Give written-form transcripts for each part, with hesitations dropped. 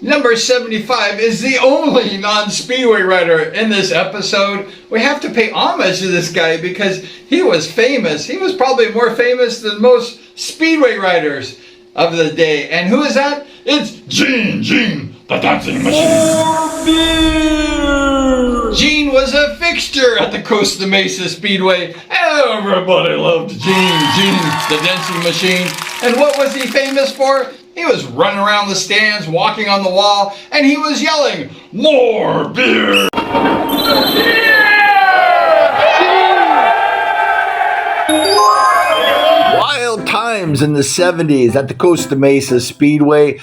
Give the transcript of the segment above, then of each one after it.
Number 75 is the only non-Speedway rider in this episode. We have to pay homage to this guy because he was famous. He was probably more famous than most Speedway riders of the day. And who is that? It's Gene, the dancing machine. More beer! Gene was a fixture at the Costa Mesa Speedway. Everybody loved Gene, the dancing machine. And what was he famous for? He was running around the stands, walking on the wall, and he was yelling, "More beer!" Wild times in the 70s at the Costa Mesa Speedway.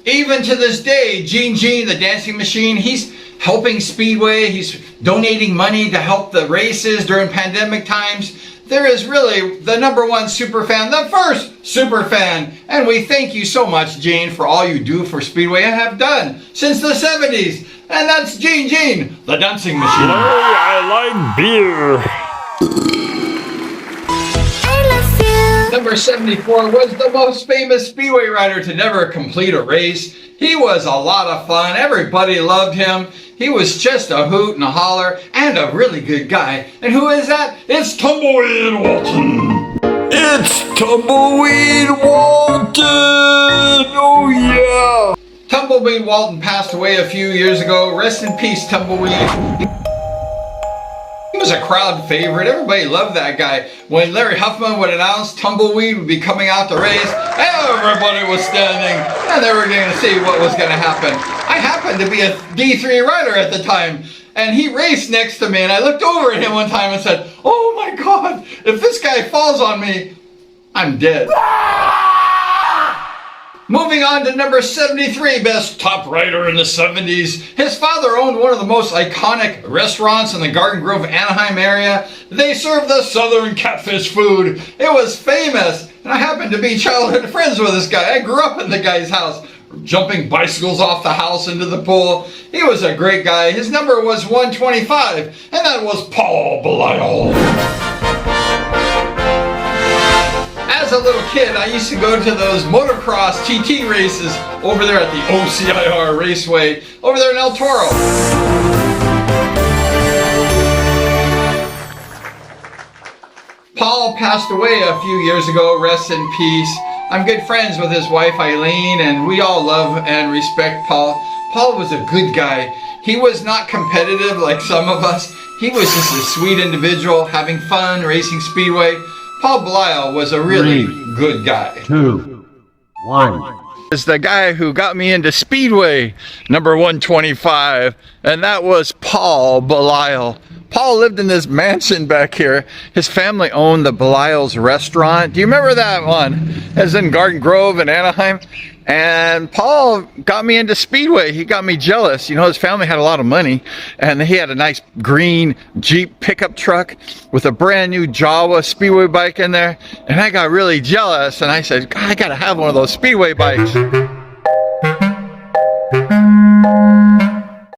Even to this day, Gene, the dancing machine, he's helping Speedway. He's donating money to help the races during pandemic times. There is really the #1 super fan, the first super fan. And we thank you so much, Gene, for all you do for Speedway and have done since the 70s. And that's Gene, the dancing machine. Hey, I like beer. Number 74 was the most famous Speedway rider to never complete a race. He was a lot of fun. Everybody loved him. He was just a hoot and a holler and a really good guy. And who is that? It's Tumbleweed Walton. It's Tumbleweed Walton. Oh yeah. Tumbleweed Walton passed away a few years ago. Rest in peace, Tumbleweed. He was a crowd favorite. Everybody loved that guy. When Larry Huffman would announce Tumbleweed would be coming out to race, everybody was standing and they were going to see what was going to happen. I happened to be a D3 rider at the time, and he raced next to me, and I looked over at him one time and said, "Oh my God, if this guy falls on me, I'm dead." Moving on to number 73, best top rider in the 70s. His father owned one of the most iconic restaurants in the Garden Grove, Anaheim area. They served the Southern catfish food. It was famous, and I happened to be childhood friends with this guy. I grew up in the guy's house, jumping bicycles off the house into the pool. He was a great guy. His number was 125, and that was Paul BELISLE. As a little kid, I used to go to those motocross TT races over there at the OCIR Raceway, over there in El Toro. Paul passed away a few years ago, rest in peace. I'm good friends with his wife Eileen, and we all love and respect Paul. Paul was a good guy. He was not competitive like some of us. He was just a sweet individual, having fun, racing Speedway. Paul BELISLE was a really good guy. 2, 1. It's the guy who got me into Speedway, number 125, and that was Paul BELISLE. Paul lived in this mansion back here. His family owned the BELISLE's restaurant. Do you remember that one? It was in Garden Grove in Anaheim. And Paul got me into Speedway. He got me jealous. You know, his family had a lot of money, and he had a nice green Jeep pickup truck with a brand new Jawa Speedway bike in there. And I got really jealous, and I said, God, I gotta have one of those Speedway bikes.